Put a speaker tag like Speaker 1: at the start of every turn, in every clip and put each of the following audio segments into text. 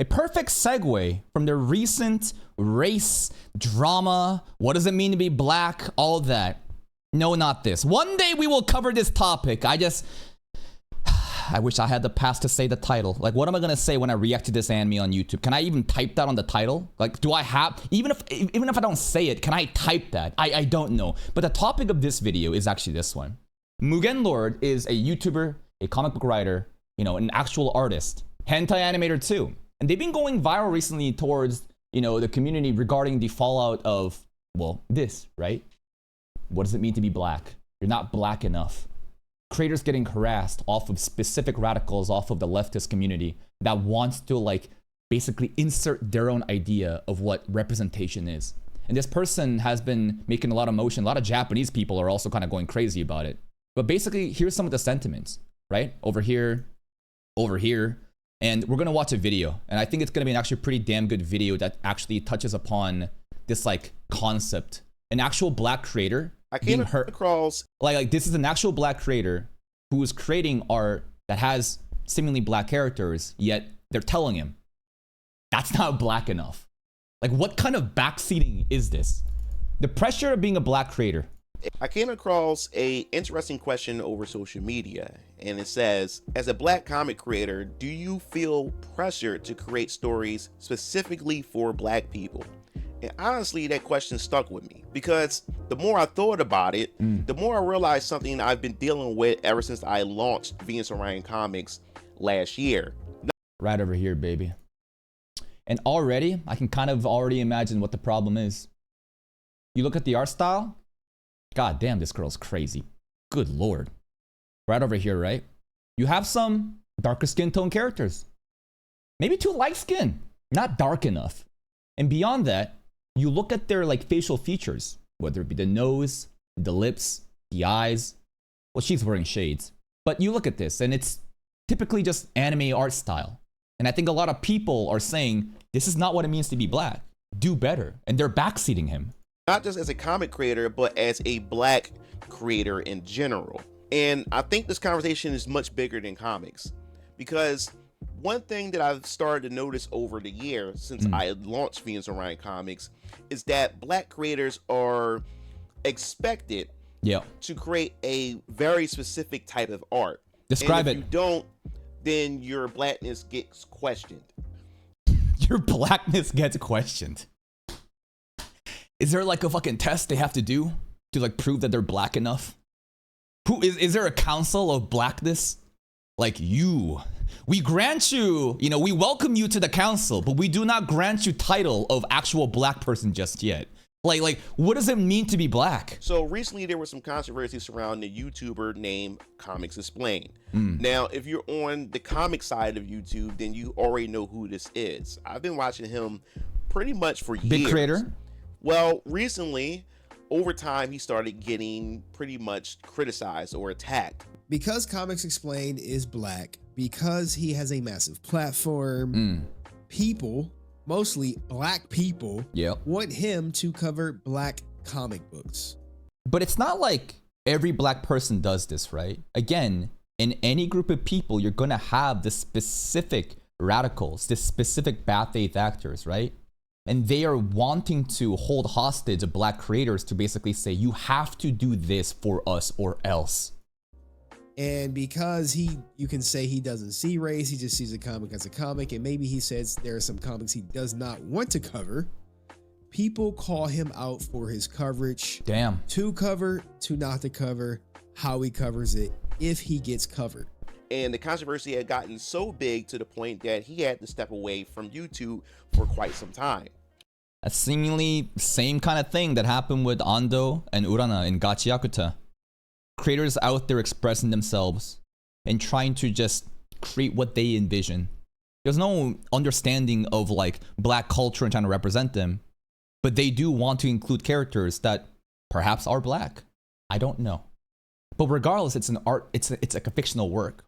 Speaker 1: A perfect segue from the recent race drama. What does it mean to be black? All of that. No, not this. One day we will cover this topic. I wish I had the pass to say the title. Like, what am I gonna say when I react to this anime on YouTube? Can I even type that on the title? Like, do I have, even if I don't say it, can I type that? I don't know. But the topic of this video is actually this one. Mugen Lord is a YouTuber, a comic book writer, you know, an actual artist, hentai animator too. And they've been going viral recently towards, you know, the community regarding the fallout of, well, this, right? What does it mean to be black? You're not black enough. Creators getting harassed off of specific radicals off of the leftist community that wants to like basically insert their own idea of what representation is. And this person has been making a lot of motion. A lot of Japanese people are also kind of going crazy about it. But basically, here's some of the sentiments, right? Over here. And we're gonna watch a video. And I think it's gonna be an actually pretty damn good video that actually touches upon this like concept. An actual black creator.
Speaker 2: I came across
Speaker 1: like this is an actual black creator who is creating art that has seemingly black characters, yet they're telling him that's not black enough. Like, what kind of backseating is this? The pressure of being a black creator.
Speaker 2: I came across a interesting question over social media, and it says, as a black comic creator, do you feel pressured to create stories specifically for black people? And honestly, that question stuck with me because the more I thought about it, the more I realized something I've been dealing with ever since I launched Venus Orion Comics last year.
Speaker 1: Right over here, baby. And already, I can kind of already imagine what the problem is. You look at the art style. God damn, this girl's crazy. Good lord. Right over here, right? You have some darker skin tone characters. Maybe too light skin. Not dark enough. And beyond that, you look at their like facial features, whether it be the nose, the lips, the eyes. Well, she's wearing shades. But you look at this and it's typically just anime art style. And I think a lot of people are saying, this is not what it means to be black. Do better. And they're backseating him.
Speaker 2: Not just as a comic creator, but as a black creator in general. And I think this conversation is much bigger than comics, because one thing that I've started to notice over the year since I launched Venus Orion Comics is that black creators are expected to create a very specific type of art.
Speaker 1: Describe it.
Speaker 2: If you don't, then your blackness gets questioned.
Speaker 1: Your blackness gets questioned. Is there like a fucking test they have to do to like prove that they're black enough? Is there a council of blackness? Like you. We grant you, you know, we welcome you to the council, but we do not grant you title of actual black person just yet. Like, what does it mean to be black?
Speaker 2: So recently there was some controversy surrounding a YouTuber named Comics Explained. Now, if you're on the comic side of YouTube, then you already know who this is. I've been watching him pretty much for years.
Speaker 1: Big creator?
Speaker 2: Well, recently, over time, he started getting pretty much criticized or attacked.
Speaker 3: Because Comics Explained is black, because he has a massive platform, people, mostly black people, want him to cover black comic books.
Speaker 1: But it's not like every black person does this, right? Again, in any group of people, you're gonna have the specific radicals, the specific bad faith actors, right? And they are wanting to hold hostage of black creators to basically say, you have to do this for us or else.
Speaker 3: And because you can say he doesn't see race, he just sees a comic as a comic, and maybe he says there are some comics he does not want to cover, people call him out for his coverage.
Speaker 1: Damn.
Speaker 3: To cover, to not to cover, how he covers it, if he gets covered.
Speaker 2: And the controversy had gotten so big to the point that he had to step away from YouTube for quite some time.
Speaker 1: That's seemingly same kind of thing that happened with Ando and Urana in Gachi Yakuta. Creators out there expressing themselves and trying to just create what they envision. There's no understanding of like black culture and trying to represent them, but they do want to include characters that perhaps are black. I don't know. But regardless, it's an art, it's like a fictional work.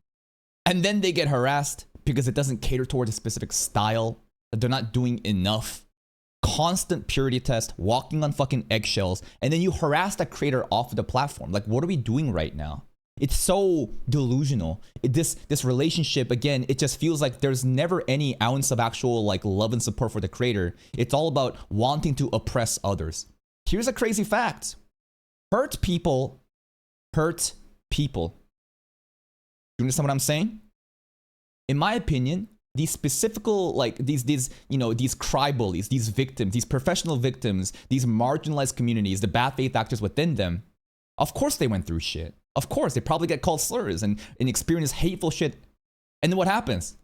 Speaker 1: And then they get harassed because it doesn't cater towards a specific style, that they're not doing enough. Constant purity test, walking on fucking eggshells, and then you harass the creator off of the platform. Like, what are we doing right now? It's so delusional. This relationship, again, it just feels like there's never any ounce of actual like love and support for the creator. It's all about wanting to oppress others. Here's a crazy fact. Hurt people hurt people. You understand what I'm saying? In my opinion, these specific, like these cry bullies, these victims, these professional victims, these marginalized communities, the bad faith actors within them, of course they went through shit. Of course, they probably get called slurs and experience hateful shit. And then what happens?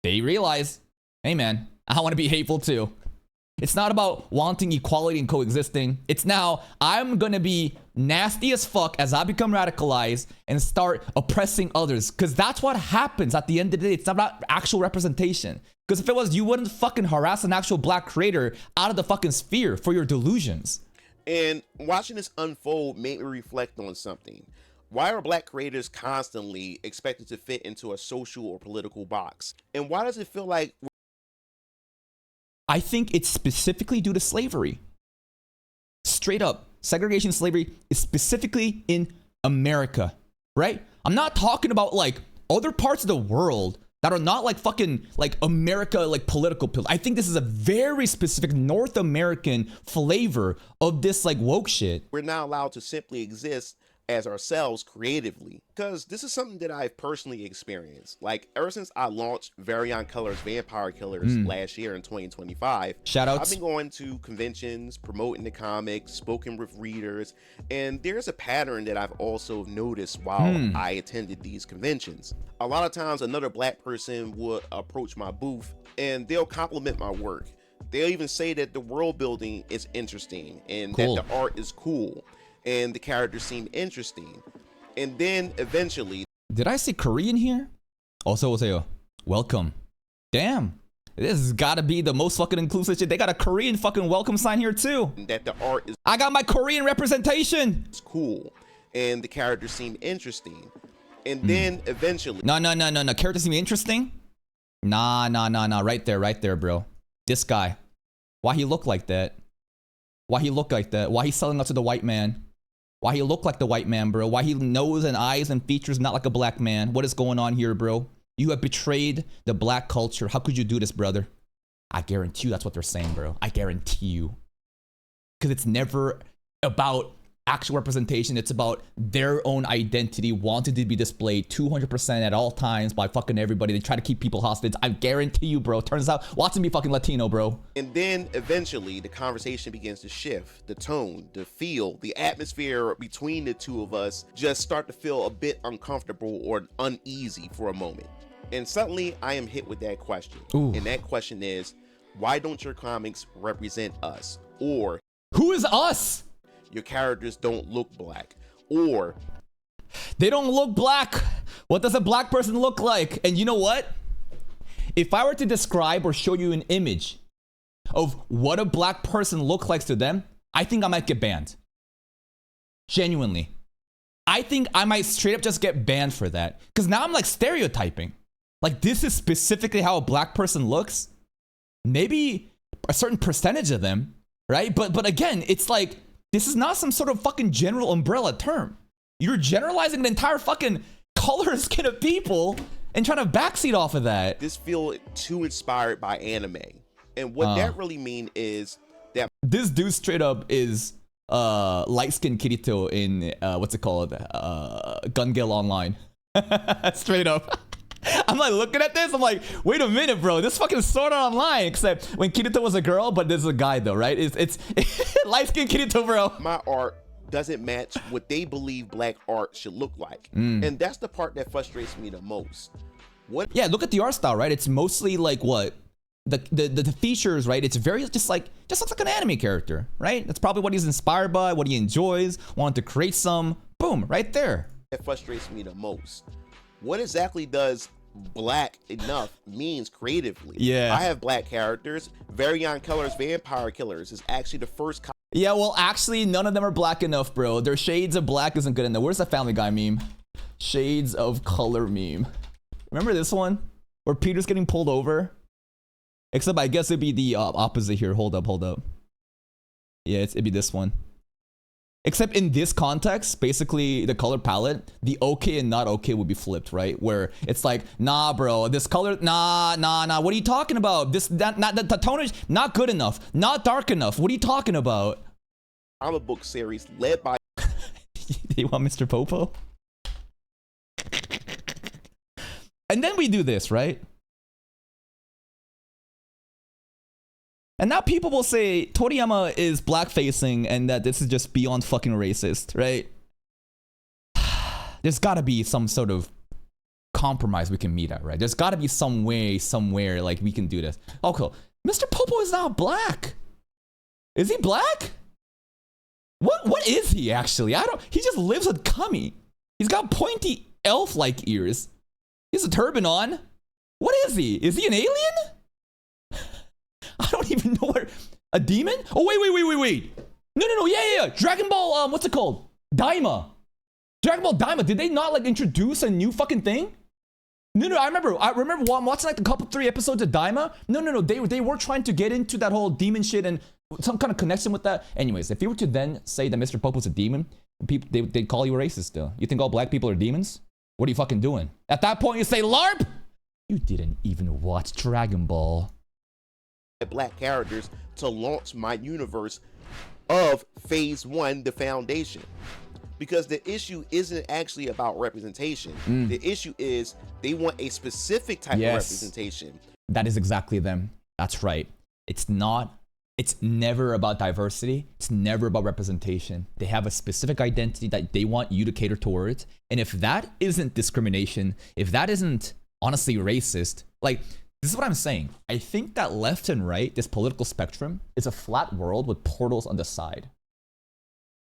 Speaker 1: They realize, hey man, I want to be hateful too. It's not about wanting equality and coexisting. It's now, I'm gonna be nasty as fuck as I become radicalized and start oppressing others. Because that's what happens at the end of the day. It's not about actual representation. Because if it was, you wouldn't fucking harass an actual black creator out of the fucking sphere for your delusions.
Speaker 2: And watching this unfold made me reflect on something. Why are black creators constantly expected to fit into a social or political box? And why does it feel like...
Speaker 1: I think it's specifically due to slavery. Straight up, segregation slavery is specifically in America, right? I'm not talking about like other parts of the world that are not like fucking like America, like political pills. I think this is a very specific North American flavor of this like woke shit.
Speaker 2: We're not allowed to simply exist as ourselves creatively, because this is something that I've personally experienced. Like ever since I launched Very On Colors Vampire Killers last year in 2025,
Speaker 1: shout outs.
Speaker 2: I've been going to conventions, promoting the comics, spoken with readers, and there's a pattern that I've also noticed while I attended these conventions. A lot of times another black person would approach my booth and they'll compliment my work. They'll even say that the world building is interesting and that the art is cool and the characters seem interesting. And then eventually...
Speaker 1: Did I say Korean here? Also, welcome. Damn. This has got to be the most fucking inclusive shit. They got a Korean fucking welcome sign here too.
Speaker 2: That the art is...
Speaker 1: I got my Korean representation.
Speaker 2: It's cool. And the characters seem interesting. And then eventually...
Speaker 1: No. Characters seem interesting? Nah. Right there, bro. This guy. Why he look like that? Why he look like that? Why he selling out to the white man? Why he look like the white man, bro? Why he nose and eyes and features not like a black man? What is going on here, bro? You have betrayed the black culture. How could you do this, brother? I guarantee you that's what they're saying, bro. I guarantee you. Because it's never about actual representation. It's about their own identity wanting to be displayed 200% at all times by fucking everybody. They try to keep people hostage. I guarantee you, bro. Turns out Watson be fucking Latino, bro.
Speaker 2: And then eventually the conversation begins to shift. The tone, the feel, the atmosphere between the two of us just start to feel a bit uncomfortable or uneasy for a moment. And suddenly I am hit with that question.
Speaker 1: Ooh.
Speaker 2: And that question is, why don't your comics represent us? Or
Speaker 1: who is us?
Speaker 2: Your characters don't look black, or
Speaker 1: they don't look black. What does a black person look like? And you know what? If I were to describe or show you an image of what a black person looks like to them, I think I might get banned. Genuinely. I think I might straight up just get banned for that. Because now I'm like stereotyping. Like this is specifically how a black person looks. Maybe a certain percentage of them, right? But again, it's like, this is not some sort of fucking general umbrella term. You're generalizing the entire fucking color and skin of people and trying to backseat off of that.
Speaker 2: This feel too inspired by anime. And what that really mean is that
Speaker 1: this dude straight up is light-skinned Kirito in what's it called? Gun Gale Online. Straight up. I'm like looking at this, I'm like, wait a minute, bro. This fucking Sword Art Online, except when Kirito was a girl, but this is a guy though, right? It's light-skinned Kirito, bro.
Speaker 2: My art doesn't match what they believe black art should look like. And that's the part that frustrates me the most.
Speaker 1: Yeah, look at the art style, right? It's mostly like what? The features, right? It's very just looks like an anime character, right? That's probably what he's inspired by, what he enjoys, wanted to create some. Boom, right there.
Speaker 2: That frustrates me the most. What exactly does black enough means creatively?
Speaker 1: Yeah.
Speaker 2: I have black characters. Very On Colors Vampire Killers is actually the first.
Speaker 1: Yeah, well, actually, none of them are black enough, bro. Their shades of black isn't good enough. Where's the Family Guy meme? Shades of color meme. Remember this one? Where Peter's getting pulled over? Except I guess it'd be the opposite here. Hold up. Yeah, it'd be this one. Except in this context, basically the color palette, the okay and not okay would be flipped, right? Where it's like, nah, bro, this color, nah. What are you talking about? The tone is not good enough, not dark enough. What are you talking about?
Speaker 2: Comic book series led by
Speaker 1: You want Mr. Popo? And then we do this, right? And now people will say Toriyama is blackfacing and that this is just beyond fucking racist, right? There's gotta be some sort of compromise we can meet at, right? There's gotta be some way, somewhere, like we can do this. Oh, cool. Mr. Popo is not black. Is he black? What is he actually? He just lives with Kami. He's got pointy elf-like ears. He has a turban on. What is he? Is he an alien? I don't even know where. A demon? Oh, wait. No. Yeah. Dragon Ball, what's it called? Daima. Dragon Ball Daima. Did they not like introduce a new fucking thing? No. I remember watching like the 3 episodes of Daima. No. They were trying to get into that whole demon shit and some kind of connection with that. Anyways, if you were to then say that Mr. Popo's a demon, people they'd call you a racist still. You think all black people are demons? What are you fucking doing? At that point, you say LARP? You didn't even watch Dragon Ball.
Speaker 2: black characters to launch my universe of phase 1, the foundation. Because the issue isn't actually about representation. The issue is they want a specific type of representation.
Speaker 1: That is exactly them. That's right. It's never about diversity. It's never about representation. They have a specific identity that they want you to cater towards. And if that isn't discrimination, if that isn't honestly racist, like, this is what I'm saying. I think that left and right, this political spectrum, is a flat world with portals on the side.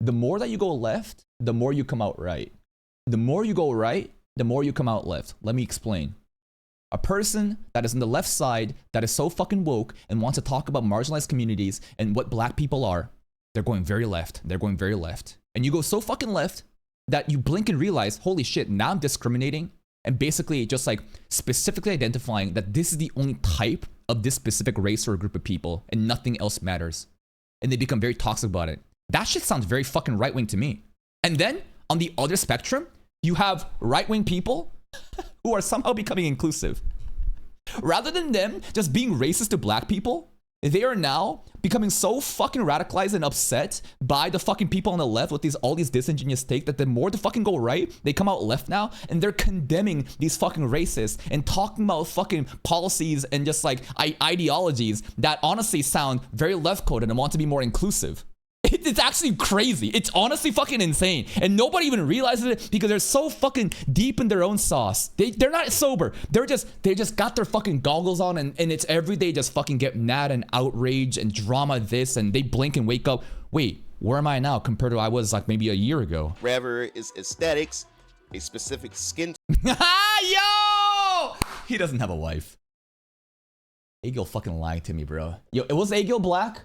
Speaker 1: The more that you go left, the more you come out right. The more you go right, the more you come out left. Let me explain. A person that is on the left side that is so fucking woke and wants to talk about marginalized communities and what black people are, they're going very left. They're going very left. And you go so fucking left that you blink and realize, holy shit, now I'm discriminating and basically just like specifically identifying that this is the only type of this specific race or group of people and nothing else matters. And they become very toxic about it. That shit sounds very fucking right-wing to me. And then on the other spectrum, you have right-wing people who are somehow becoming inclusive. Rather than them just being racist to black people, they are now becoming so fucking radicalized and upset by the fucking people on the left with all these disingenuous takes that the more to fucking go right, they come out left now and they're condemning these fucking racists and talking about fucking policies and just like ideologies that honestly sound very left-coded and want to be more inclusive. It's actually crazy. It's honestly fucking insane. And nobody even realizes it because they're so fucking deep in their own sauce. They're not sober. They just got their fucking goggles on and it's every day just fucking get mad and outrage and drama this and they blink and wake up. Wait, where am I now compared to I was like maybe a year ago?
Speaker 2: Rather is aesthetics, a specific skin.
Speaker 1: Yo! He doesn't have a wife. Agil fucking lying to me, bro. Yo, was Agil black?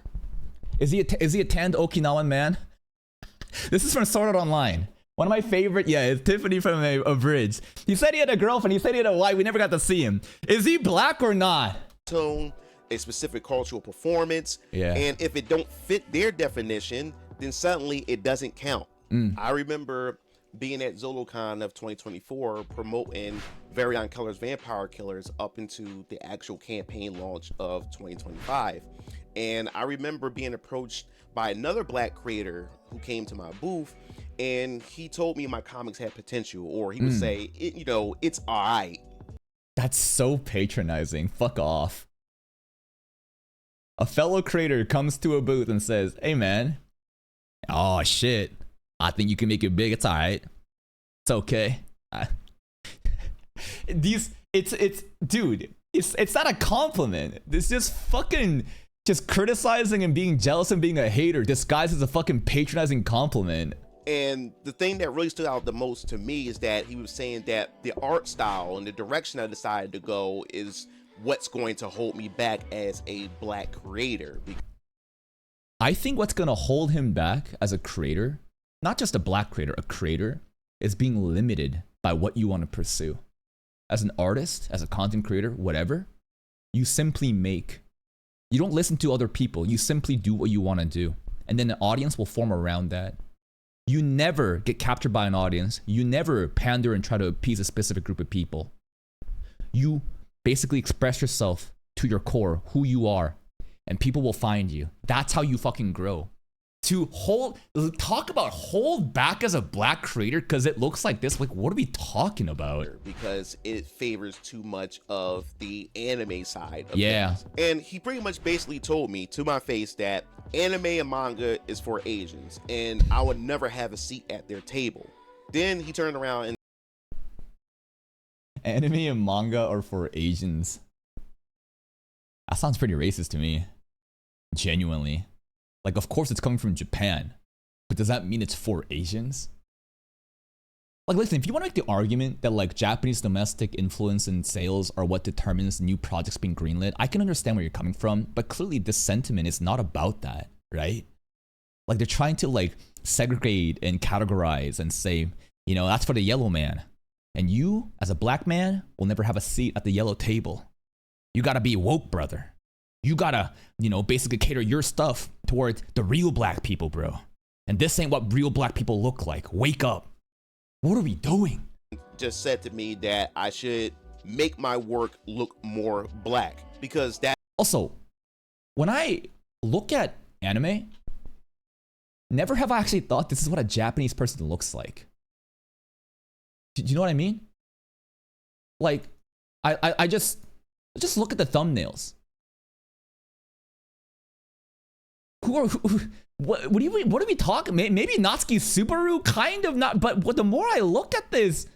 Speaker 1: Is he a tanned Okinawan man? This is from Sword Art Online. One of my favorite, it's Tiffany from a Bridge. He said he had a girlfriend, he said he had a wife, we never got to see him. Is he black or not?
Speaker 2: Tone, a specific cultural performance, and if it don't fit their definition, then suddenly it doesn't count. I remember being at ZoloCon of 2024 promoting Variant Colors Vampire Killers up into the actual campaign launch of 2025. And I remember being approached by another black creator who came to my booth and he told me my comics had potential, or he would say, it's all right.
Speaker 1: That's so patronizing. Fuck off. A fellow creator comes to a booth and says, hey man, oh shit, I think you can make it big. It's all right. It's okay. Dude, it's not a compliment. It's just fucking just criticizing and being jealous and being a hater disguised as a fucking patronizing compliment.
Speaker 2: And the thing that really stood out the most to me is that he was saying that the art style and the direction I decided to go is what's going to hold me back as a black creator.
Speaker 1: I think what's going to hold him back as a creator, not just a black creator, a creator, is being limited by what you want to pursue. As an artist, as a content creator, whatever, you simply make. You don't listen to other people. You simply do what you want to do. And then the audience will form around that. You never get captured by an audience. You never pander and try to appease a specific group of people. You basically express yourself to your core, who you are, and people will find you. That's how you fucking grow. To talk about hold back as a black creator because it looks like this, like what are we talking about?
Speaker 2: Because it favors too much of the anime side of
Speaker 1: Yeah.
Speaker 2: things. And he pretty much basically told me to my face that anime and manga is for Asians and I would never have a seat at their table. Then he turned around and
Speaker 1: Anime and manga are for Asians. That sounds pretty racist to me. Genuinely. Like, of course it's coming from Japan, but does that mean it's for Asians? Like, listen, if you want to make the argument that like Japanese domestic influence and sales are what determines new projects being greenlit, I can understand where you're coming from, but clearly this sentiment is not about that, right? Like they're trying to like segregate and categorize and say, you know, that's for the yellow man. And you, as a black man, will never have a seat at the yellow table. You gotta be woke, brother. You gotta, you know, basically cater your stuff towards the real black people, bro. And this ain't what real black people look like. Wake up. What are we doing?
Speaker 2: just said to me that I should make my work look more black because that
Speaker 1: Also, when I look at anime, never have I actually thought this is what a Japanese person looks like. Do you know what I mean? Like, I just look at the thumbnails. What are we talking? Maybe Natsuki Subaru, kind of not. But the more I look at this,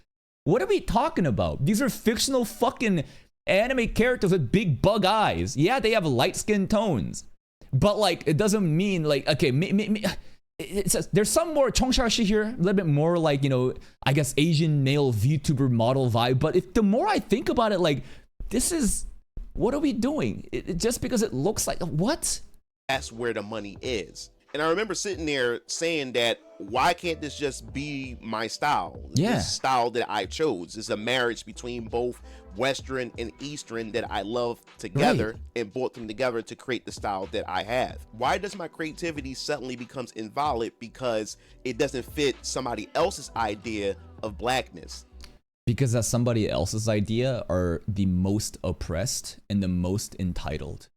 Speaker 1: what are we talking about? These are fictional fucking anime characters with big bug eyes. Yeah, they have light skin tones, but like it doesn't mean like okay. It says there's some more Chongshashi here, a little bit more like, you know, I guess Asian male VTuber model vibe. But if the more I think about it, like this is what are we doing? Just because it looks like what?
Speaker 2: that's where the money is. And I remember sitting there saying that, why can't this just be my style?
Speaker 1: Yeah.
Speaker 2: This style that I chose is a marriage between both Western and Eastern that I love together,
Speaker 1: Right.
Speaker 2: and brought them together to create the style that I have. Why does my creativity suddenly becomes invalid because it doesn't fit somebody else's idea of blackness?
Speaker 1: Because that's somebody else's idea are the most oppressed and the most entitled.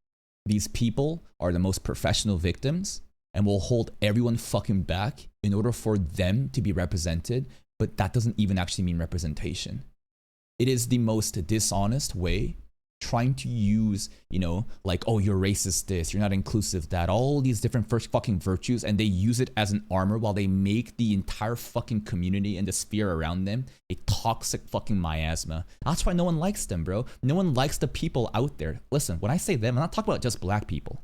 Speaker 1: These people are the most professional victims and will hold everyone fucking back in order for them to be represented, but that doesn't even actually mean representation. It is the most dishonest way, trying to use, you know, like, oh, you're racist this, you're not inclusive that, all these different first fucking virtues, and they use it as an armor while they make the entire fucking community and the sphere around them a toxic fucking miasma. That's why no one likes them, bro. No one likes the people out there. Listen, when I say them, I'm not talking about just black people.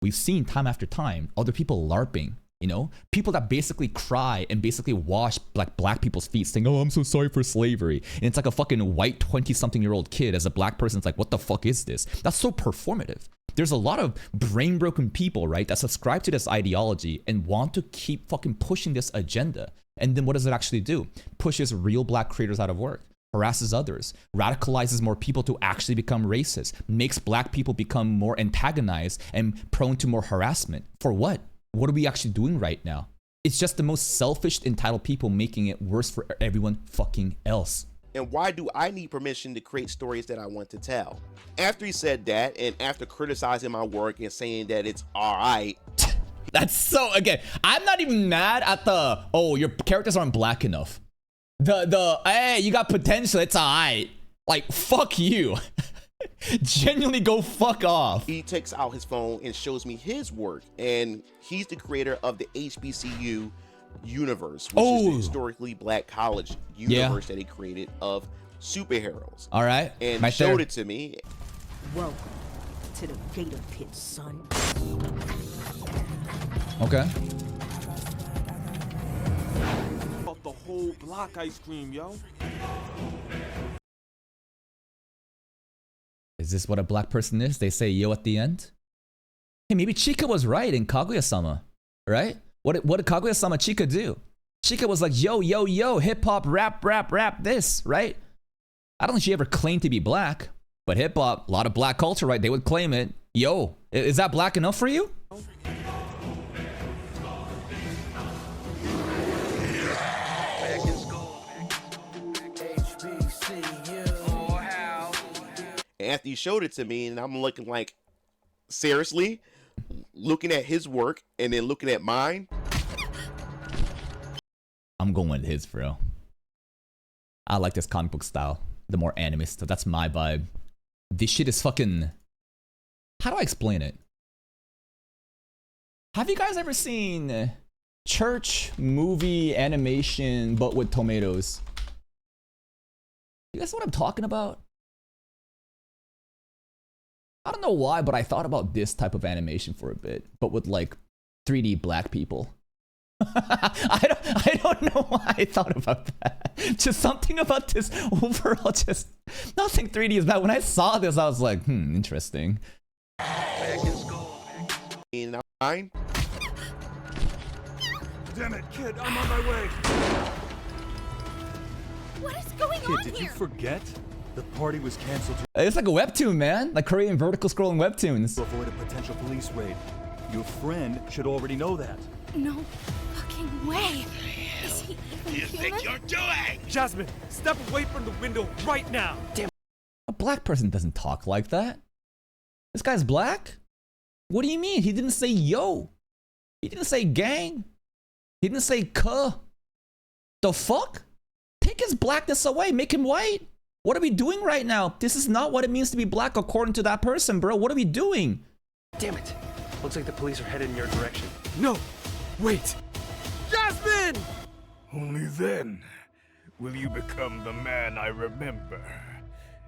Speaker 1: We've seen time after time other people LARPing, you know, people that basically cry and basically wash black people's feet saying, oh, I'm so sorry for slavery. And it's like a fucking white 20-something-year-old kid as a black person. It's like, what the fuck is this? That's so performative. There's a lot of brain broken people, right, that subscribe to this ideology and want to keep fucking pushing this agenda. And then what does it actually do? Pushes real black creators out of work, harasses others, radicalizes more people to actually become racist, makes black people become more antagonized and prone to more harassment. For what? What are we actually doing right now? It's just the most selfish, entitled people making it worse for everyone fucking else.
Speaker 2: And why do I need permission to create stories that I want to tell? After he said that, and after criticizing my work and saying that it's all right,
Speaker 1: That's so, again, I'm not even mad at the, oh, your characters aren't black enough. Hey, you got potential, it's alright. Like, fuck you. Genuinely go fuck off.
Speaker 2: he takes out his phone and shows me his work. And he's the creator of the HBCU universe, which is the historically black college universe that he created of superheroes.
Speaker 1: All right,
Speaker 2: And
Speaker 1: right
Speaker 2: showed
Speaker 1: there.
Speaker 2: it to me.
Speaker 4: Welcome to the Gator Pit, son.
Speaker 1: Okay.
Speaker 5: Off the whole block ice cream, yo.
Speaker 1: Is this what a black person is? They say yo at the end? Hey, maybe Chika was right in Kaguya-sama, right? What did Kaguya-sama Chika do? Chika was like, yo, hip-hop, rap this, right? I don't think she ever claimed to be black, but hip-hop, a lot of black culture, right? They would claim it. Yo, is that black enough for you?
Speaker 2: Anthony showed it to me, and I'm looking like, seriously? Looking at his work and then looking at mine?
Speaker 1: I'm going with his, bro. I like this comic book style. The more anime stuff. That's my vibe. This shit is fucking... How do I explain it? Have you guys ever seen church movie animation but with tomatoes? You guys know what I'm talking about? I don't know why, but I thought about this type of animation for a bit, but with like 3D black people. I don't know why I thought about that. Just something about this overall, just nothing 3D is bad. When I saw this, I was like, interesting.
Speaker 2: In mine?
Speaker 5: Damn it, kid, I'm on my way.
Speaker 4: What is going
Speaker 6: Kid,
Speaker 4: on
Speaker 6: did you
Speaker 4: here?
Speaker 6: forget? The party was canceled
Speaker 1: It's like a webtoon, man. Like Korean vertical scrolling webtoons.
Speaker 6: to avoid a potential police raid. Your friend should already know that.
Speaker 4: No fucking way. Is he even human?
Speaker 5: Jasmine, step away from the window right now.
Speaker 1: A black person doesn't talk like that. This guy's black? What do you mean? He didn't say yo. He didn't say gang. He didn't say cuh. The fuck? Take his blackness away. Make him white. What are we doing right now? This is not what it means to be black according to that person, bro. What are we doing?
Speaker 7: Damn it. Looks like the police are headed in your direction.
Speaker 5: No, wait. Jasmine!
Speaker 8: Only then will you become the man I remember.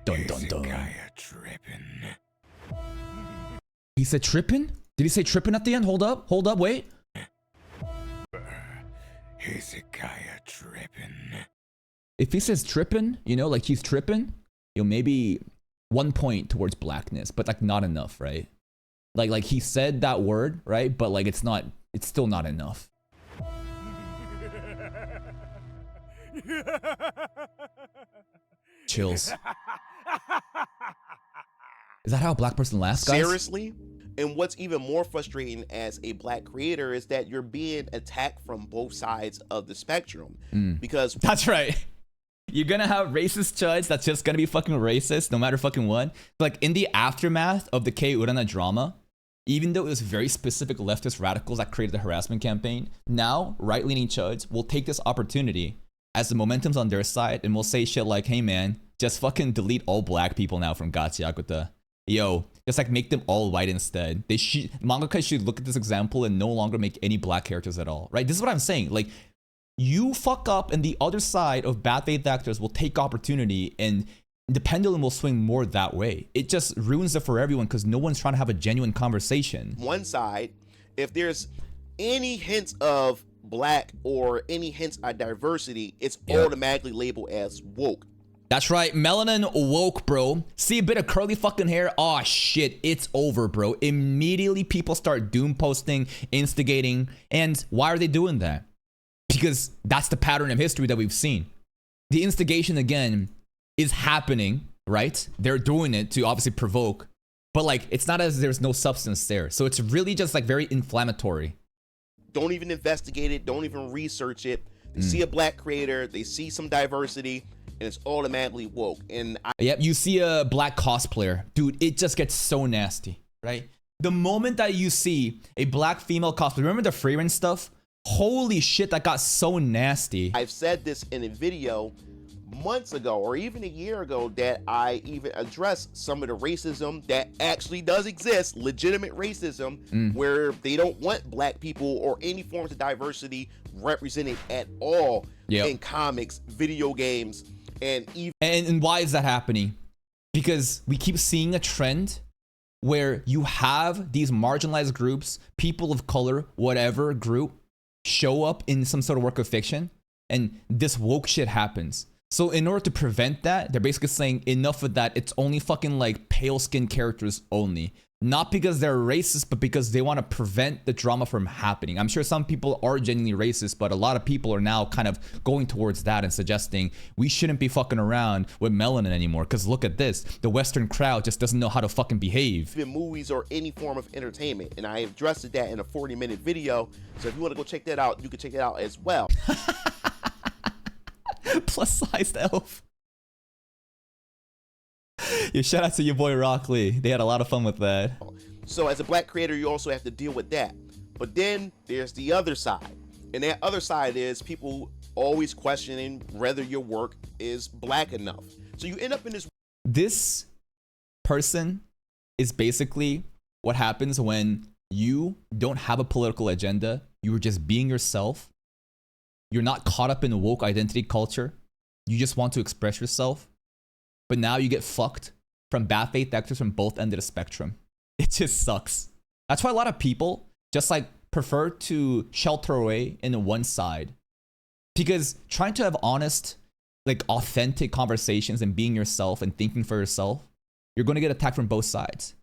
Speaker 1: Dun dun dun.
Speaker 8: Hezekiah Trippin.
Speaker 1: He said tripping? Did he say tripping at the end? Hold up, wait.
Speaker 8: Hezekiah Trippin.
Speaker 1: If he says tripping, you know, like he's tripping, you know, maybe 1 point towards blackness, but like not enough, right? Like he said that word, right? But like it's still not enough. Chills. Is that how a black person laughs, guys?
Speaker 2: Seriously? And what's even more frustrating as a black creator is that you're being attacked from both sides of the spectrum. Because
Speaker 1: That's right. You're gonna have racist judge that's just gonna be fucking racist no matter fucking what. Like in the aftermath of the Kei Urana drama, even though it was very specific leftist radicals that created the harassment campaign, now right-leaning chuds will take this opportunity as the momentum's on their side and will say shit like, hey man, just fucking delete all black people now from Gachiakuta. Yo, just like make them all white instead. Mangaka should look at this example and no longer make any black characters at all, right? This is what I'm saying. Like, you fuck up and the other side of bad faith actors will take opportunity and the pendulum will swing more that way. It just ruins it for everyone because no one's trying to have a genuine conversation.
Speaker 2: one side, if there's any hints of black or any hints of diversity, it's automatically labeled as woke.
Speaker 1: That's right, melanin woke, bro. See a bit of curly fucking hair? Oh shit, it's over, bro. Immediately people start doom posting, instigating, and why are they doing that? Because that's the pattern of history that we've seen. The instigation, again, is happening, right? They're doing it to obviously provoke, but like, it's not as there's no substance there. So it's really just like very inflammatory.
Speaker 2: Don't even investigate it, don't even research it. They see a black creator, they see some diversity, and it's automatically woke. And
Speaker 1: Yep, you see a black cosplayer. Dude, it just gets so nasty, right? The moment that you see a black female cosplayer, remember the Freeran stuff? Holy shit, that got so nasty.
Speaker 2: I've said this in a video months ago or even a year ago that I even addressed some of the racism that actually does exist, legitimate racism, where they don't want black people or any forms of diversity represented at all in comics, video games, and even...
Speaker 1: And why is that happening? Because we keep seeing a trend where you have these marginalized groups, people of color, whatever group, show up in some sort of work of fiction, and this woke shit happens. So in order to prevent that, they're basically saying enough of that. It's only fucking like pale skinned characters only. Not because they're racist, but because they want to prevent the drama from happening. I'm sure some people are genuinely racist, but a lot of people are now kind of going towards that and suggesting we shouldn't be fucking around with melanin anymore. Because look at this. The Western crowd just doesn't know how to fucking behave.
Speaker 2: movies or any form of entertainment. And I addressed that in a 40-minute video. So if you want to go check that out, you can check it out as well.
Speaker 1: Plus sized elf. Yeah, shout out to your boy Rock Lee. They had a lot of fun with that.
Speaker 2: So as a black creator, you also have to deal with that. But then there's the other side. And that other side is people always questioning whether your work is black enough. So you end up in this
Speaker 1: person is basically what happens when you don't have a political agenda. You are just being yourself. You're not caught up in woke identity culture. You just want to express yourself. But now you get fucked from bad faith actors from both ends of the spectrum. It just sucks. That's why a lot of people just like prefer to shelter away in one side. Because trying to have honest, like authentic conversations and being yourself and thinking for yourself, you're going to get attacked from both sides.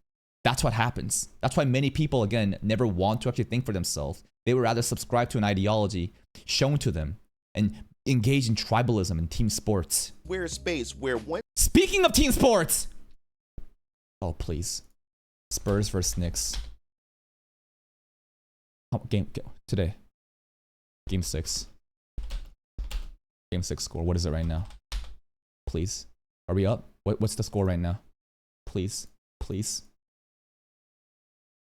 Speaker 1: That's what happens. That's why many people, again, never want to actually think for themselves. They would rather subscribe to an ideology shown to them and engage in tribalism and team sports.
Speaker 2: weird space where one
Speaker 1: Speaking of team sports! Oh, please. Spurs versus Knicks. Oh, today. Game 6. Game 6 score. What is it right now? Please. Are we up? What's the score right now? Please. Please.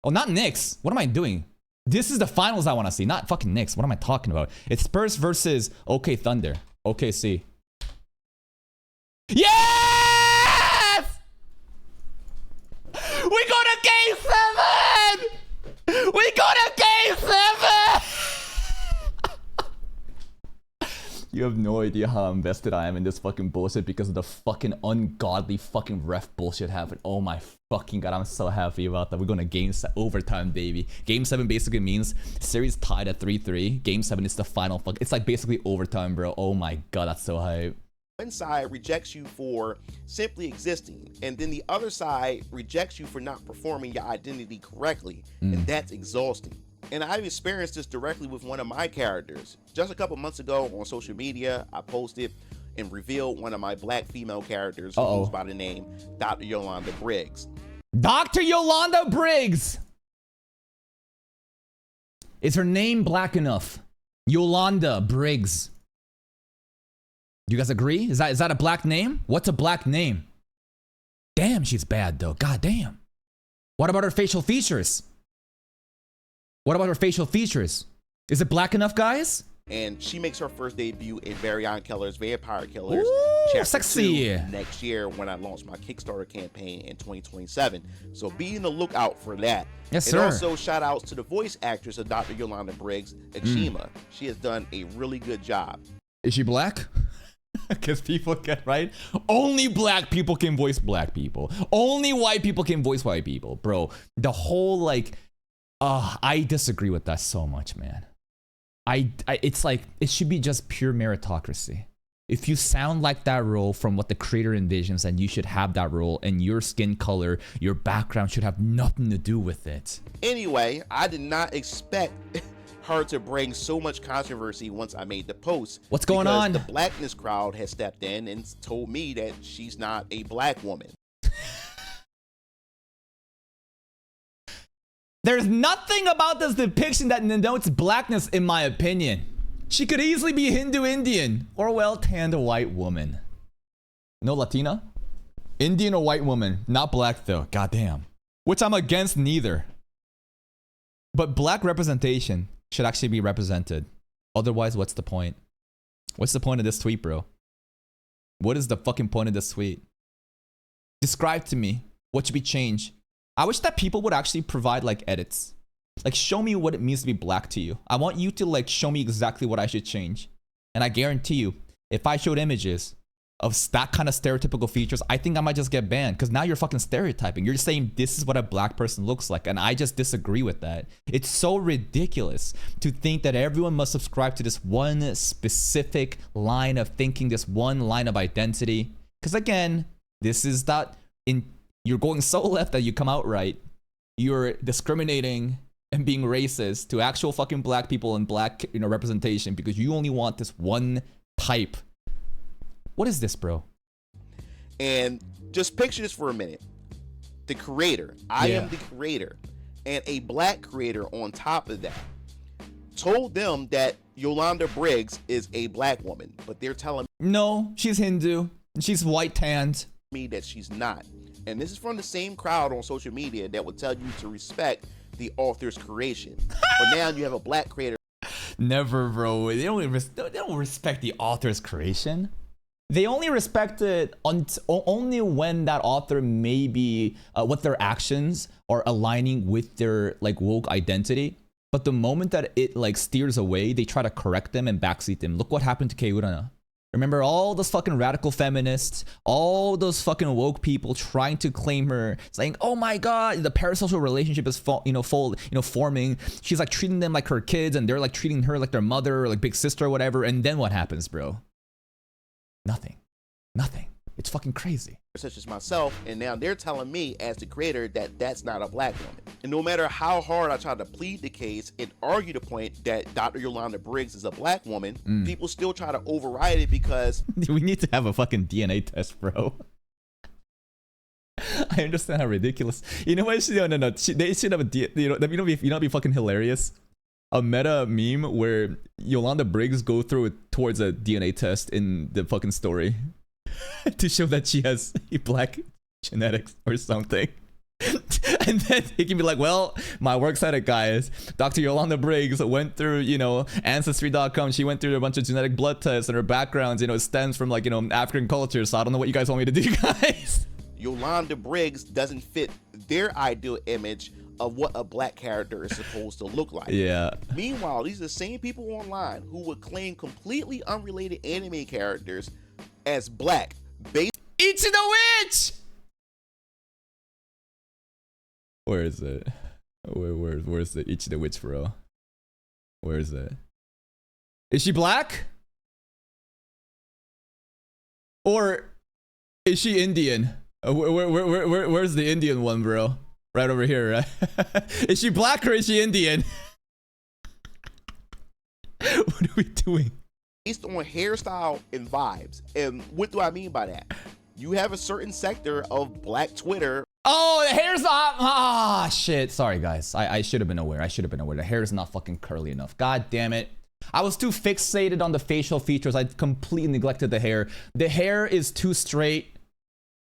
Speaker 1: Oh, not Knicks. What am I doing? This is the finals I want to see, not fucking Knicks. What am I talking about? It's Spurs versus OK Thunder. OKC. Yes! We go to Game 7! We go to Game 7! You have no idea how invested I am in this fucking bullshit because of the fucking ungodly fucking ref bullshit happened. Oh my fucking god, I'm so happy about that. We're going to overtime, baby. Game 7 basically means series tied at 3-3. Game 7 is the final it's like basically overtime, bro. Oh my god, that's so hype.
Speaker 2: one side rejects you for simply existing, and then the other side rejects you for not performing your identity correctly, and that's exhausting. And I've experienced this directly with one of my characters. Just a couple months ago on social media, I posted and revealed one of my black female characters who goes by the name Dr. Yolanda Briggs.
Speaker 1: Dr. Yolanda Briggs! Is her name black enough? Yolanda Briggs. You guys agree? Is that a black name? What's a black name? Damn, she's bad though. God damn. What about her facial features? What about her facial features? Is it black enough, guys?
Speaker 2: And she makes her first debut in Varian Keller's Vampire Killers
Speaker 1: Ooh,
Speaker 2: Chapter
Speaker 1: sexy.
Speaker 2: 2 next year when I launch my Kickstarter campaign in 2027. So be on the lookout for that.
Speaker 1: Yes,
Speaker 2: and
Speaker 1: sir.
Speaker 2: also shout outs to the voice actress of Dr. Yolanda Briggs, Achima. She has done a really good job.
Speaker 1: Is she black? Because people get right. Only black people can voice black people. Only white people can voice white people, bro. The whole like, I disagree with that so much, man. It's like it should be just pure meritocracy. If you sound like that role from what the creator envisions, then you should have that role, and your skin color, your background should have nothing to do with it.
Speaker 2: Anyway, I did not expect her to bring so much controversy once I made the post.
Speaker 1: What's going
Speaker 2: because
Speaker 1: on?
Speaker 2: The blackness crowd has stepped in and told me that she's not a black woman.
Speaker 1: There's nothing about this depiction that denotes blackness, in my opinion. She could easily be Hindu Indian or well-tanned white woman. No Latina? Indian or white woman, not black though. Goddamn. Which I'm against neither. But black representation should actually be represented. Otherwise, what's the point? What's the point of this tweet, bro? What is the fucking point of this tweet? Describe to me what should be changed. I wish that people would actually provide like edits. Like show me what it means to be black to you. I want you to like show me exactly what I should change. And I guarantee you, if I showed images of that kind of stereotypical features, I think I might just get banned because now you're fucking stereotyping. You're just saying this is what a black person looks like. And I just disagree with that. It's so ridiculous to think that everyone must subscribe to this one specific line of thinking, this one line of identity. Because again, this is that you're going so left that you come out right. You're discriminating and being racist to actual fucking black people and black, representation because you only want this one type. What is this, bro?
Speaker 2: And just picture this for a minute. The creator, I am the creator, and a black creator on top of that told them that Yolanda Briggs is a black woman, but they're telling
Speaker 1: No, she's Hindu. She's white tanned.
Speaker 2: me that she's not. And this is from the same crowd on social media that would tell you to respect the author's creation. But now you have a black creator.
Speaker 1: Never, bro. They don't respect the author's creation. They only respect it only when that author maybe what their actions are aligning with their like woke identity. But the moment that it like steers away, they try to correct them and backseat them. Look what happened to Kei Urana. Remember all those fucking radical feminists, all those fucking woke people trying to claim her, saying, "Oh my God, the parasocial relationship is forming." She's like treating them like her kids, and they're like treating her like their mother or like big sister or whatever. And then what happens, bro? Nothing. It's fucking crazy.
Speaker 2: Such as myself, and now they're telling me as the creator that that's not a black woman. And no matter how hard I try to plead the case and argue the point that Dr. Yolanda Briggs is a black woman, people still try to override it because
Speaker 1: we need to have a fucking DNA test, bro. I understand how ridiculous. You know what? They should have a be fucking hilarious. A meta meme where Yolanda Briggs go through it towards a DNA test in the fucking story to show that she has black genetics or something. And then he can be like, well, my works ethic, guys. Dr. Yolanda Briggs went through, Ancestry.com. She went through a bunch of genetic blood tests, and her backgrounds, stems from like, African culture. So I don't know what you guys want me to do, guys.
Speaker 2: Yolanda Briggs doesn't fit their ideal image of what a black character is supposed to look like.
Speaker 1: Yeah.
Speaker 2: Meanwhile, these are the same people online who would claim completely unrelated anime characters as black based
Speaker 1: Ichi the Witch! Where is it? Where's the Ichi the Witch, bro? Where is it? Is she black? Or is she Indian? Where's the Indian one, bro? Right over here, right? Is she black or is she Indian? What are we doing?
Speaker 2: based on hairstyle and vibes. And what do I mean by that? You have a certain sector of black Twitter.
Speaker 1: Oh, the hair's not. Shit. Sorry, guys. I should have been aware. The hair is not fucking curly enough. God damn it. I was too fixated on the facial features. I completely neglected the hair. The hair is too straight.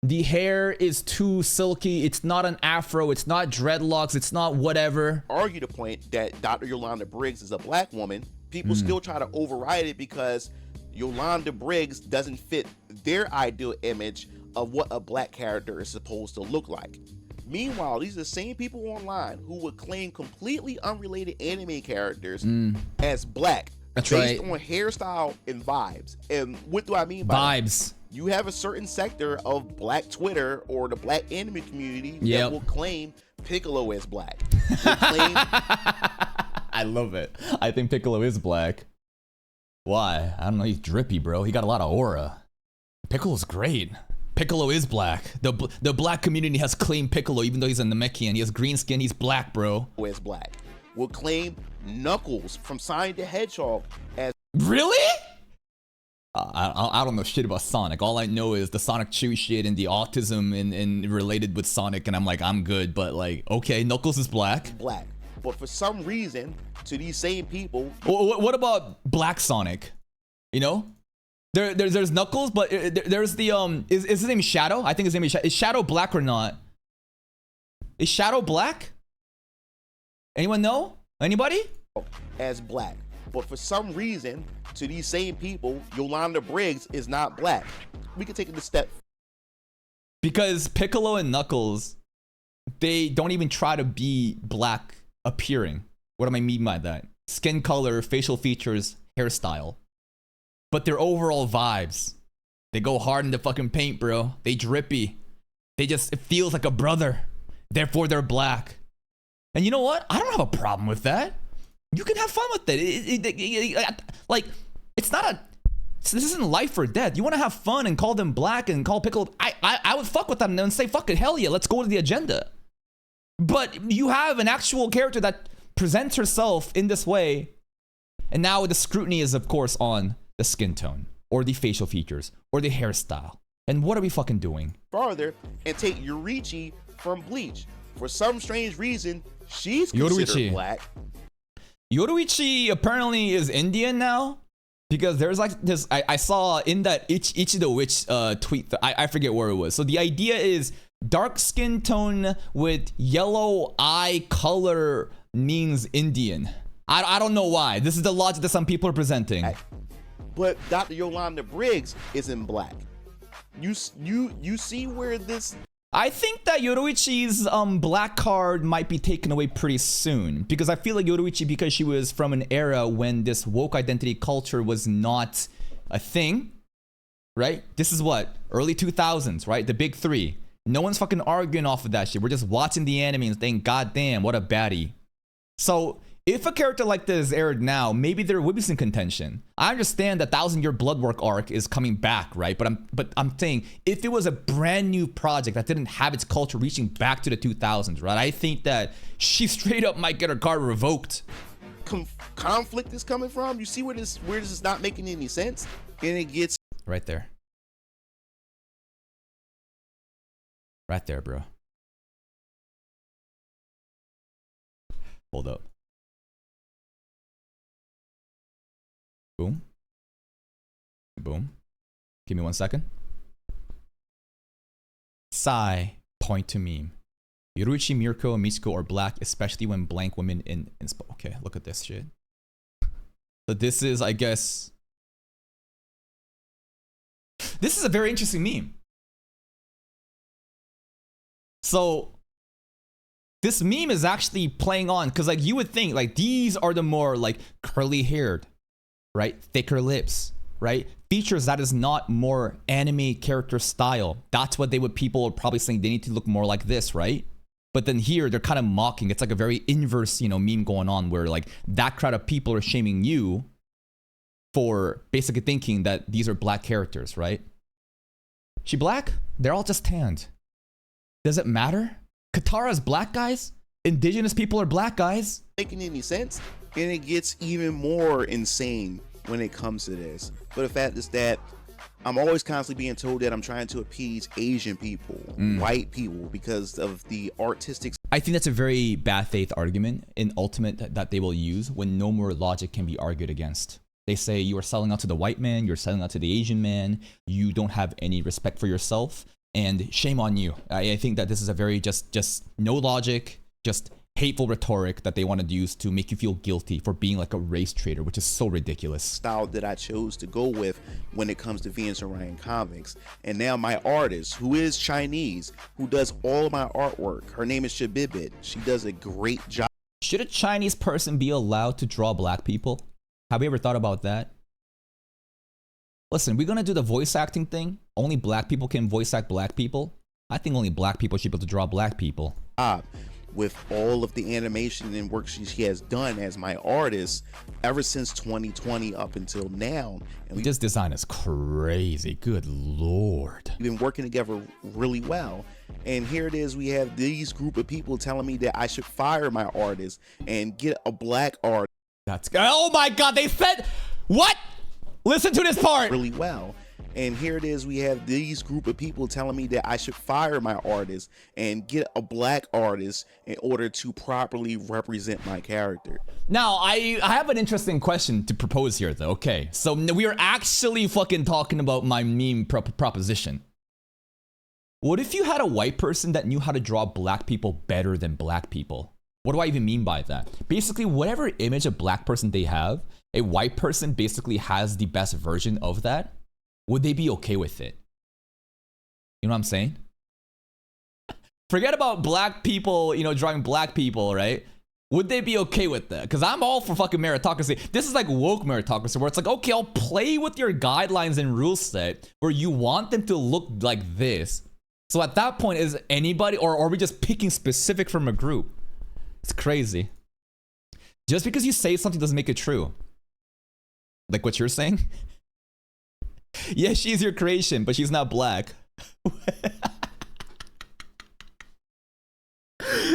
Speaker 1: The hair is too silky. It's not an afro. It's not dreadlocks. It's not whatever.
Speaker 2: Argue the point that Dr. Yolanda Briggs is a black woman. People still try to override it because Yolanda Briggs doesn't fit their ideal image of what a black character is supposed to look like. Meanwhile, these are the same people online who would claim completely unrelated anime characters as black.
Speaker 1: That's
Speaker 2: based
Speaker 1: right.
Speaker 2: on hairstyle and vibes. And what do I mean by
Speaker 1: vibes?
Speaker 2: That? You have a certain sector of black Twitter or the black anime community that will claim Piccolo as black.
Speaker 1: I love it. I think Piccolo is black. Why? I don't know. He's drippy, bro. He got a lot of aura. Piccolo's great. Piccolo is black. The black community has claimed Piccolo, even though he's a Namekian. He has green skin. He's black, bro.
Speaker 2: As black. Will claim Knuckles from Sonic the Hedgehog as
Speaker 1: really? I don't know shit about Sonic. All I know is the Sonic Chew shit and the autism and related with Sonic, and I'm like, I'm good. But like, okay, Knuckles is black.
Speaker 2: Black. But for some reason, to these same people,
Speaker 1: what about Black Sonic? You know, there's Knuckles, but there's the is his name Shadow? I think his name is Shadow. Is Shadow black or not? Is Shadow black? Anyone know? Anybody?
Speaker 2: As black. But for some reason, to these same people, Yolanda Briggs is not black. We can take it a step.
Speaker 1: Because Piccolo and Knuckles, they don't even try to be black appearing. What do I mean by that? Skin color, facial features, hairstyle. But their overall vibes, they go hard in the fucking paint, bro. They drippy. It feels like a brother. Therefore, they're black. And you know what? I don't have a problem with that. You can have fun with it. Like, it's not a... This isn't life or death. You want to have fun and call them black and call Piccolo... I would fuck with them and say, fuck it, hell yeah, let's go to the agenda. But you have an actual character that presents herself in this way, and now the scrutiny is, of course, on the skin tone, or the facial features, or the hairstyle. And what are we fucking doing?
Speaker 2: Farther, and take Yoriichi from Bleach. For some strange reason, she's considered black.
Speaker 1: Yoriichi apparently is Indian now, because there's like this. I saw in that Ichi the Witch tweet. I forget where it was. So the idea is dark skin tone with yellow eye color means Indian. I don't know why. This is the logic that some people are presenting.
Speaker 2: But Dr. Yolanda Briggs isn't black. You see where this...
Speaker 1: I think that Yoruichi's black card might be taken away pretty soon, because I feel like Yoruichi, because she was from an era when this woke identity culture was not a thing, right? This is what? Early 2000s, right? The big three. No one's fucking arguing off of that shit. We're just watching the anime and saying, God damn, what a baddie. So if a character like this aired now, maybe there would be some contention. I understand that 1,000-Year Bloodwork arc is coming back, right? But I'm saying if it was a brand new project that didn't have its culture reaching back to the 2000s, right? I think that she straight up might get her card revoked.
Speaker 2: Conflict is coming from. You see where this is not making any sense, and it gets
Speaker 1: right there. Right there, bro. Hold up. Boom. Boom. Give me 1 second. Sai, point to meme. Yoruichi, Mirko, and Mitsuko are black, especially when blank women in okay, look at this shit. So this is, I guess... This is a very interesting meme. So this meme is actually playing on, because like you would think like these are the more like curly haired, right? Thicker lips, right? Features that is not more anime character style. That's what people are probably saying they need to look more like this, right? But then here they're kind of mocking. It's like a very inverse, meme going on where like that crowd of people are shaming you for basically thinking that these are black characters, right? She black? They're all just tanned. Does it matter? Katara's black guys? Indigenous people are black guys?
Speaker 2: Making any sense? And it gets even more insane when it comes to this. But the fact is that I'm always constantly being told that I'm trying to appease Asian people, white people, because of the artistic...
Speaker 1: I think that's a very bad faith argument in Ultimate that they will use when no more logic can be argued against. They say you are selling out to the white man, you're selling out to the Asian man, you don't have any respect for yourself, and shame on you. I think that this is a very just no logic, just hateful rhetoric that they want to use to make you feel guilty for being like a race traitor, which is so ridiculous.
Speaker 2: Style that I chose to go with when it comes to Venus and Ryan comics. And now my artist, who is Chinese, who does all of my artwork, her name is Shabibit. She does a great job.
Speaker 1: Should a Chinese person be allowed to draw black people? Have we ever thought about that? Listen, we're gonna do the voice acting thing. Only black people can voice act black people. I think only black people should be able to draw black people.
Speaker 2: With all of the animation and work she has done as my artist ever since 2020 up until now. And
Speaker 1: this design is crazy. Good Lord.
Speaker 2: We've been working together really well. And here it is, we have these group of people telling me that I should fire my artist and get a black artist.
Speaker 1: Oh my God, they said, what? Listen to this part.
Speaker 2: Really well. And here it is, we have these group of people telling me that I should fire my artist and get a black artist in order to properly represent my character.
Speaker 1: Now, I have an interesting question to propose here, though. Okay, so we are actually fucking talking about my meme proposition. What if you had a white person that knew how to draw black people better than black people? What do I even mean by that? Basically, whatever image of black person they have, a white person basically has the best version of that. Would they be okay with it? You know what I'm saying? Forget about black people, drawing black people, right? Would they be okay with that? Because I'm all for fucking meritocracy. This is like woke meritocracy, where it's like, okay, I'll play with your guidelines and rule set where you want them to look like this. So at that point, is anybody, or are we just picking specific from a group? It's crazy. Just because you say something doesn't make it true. Like what you're saying? Yeah, she's your creation, but she's not black.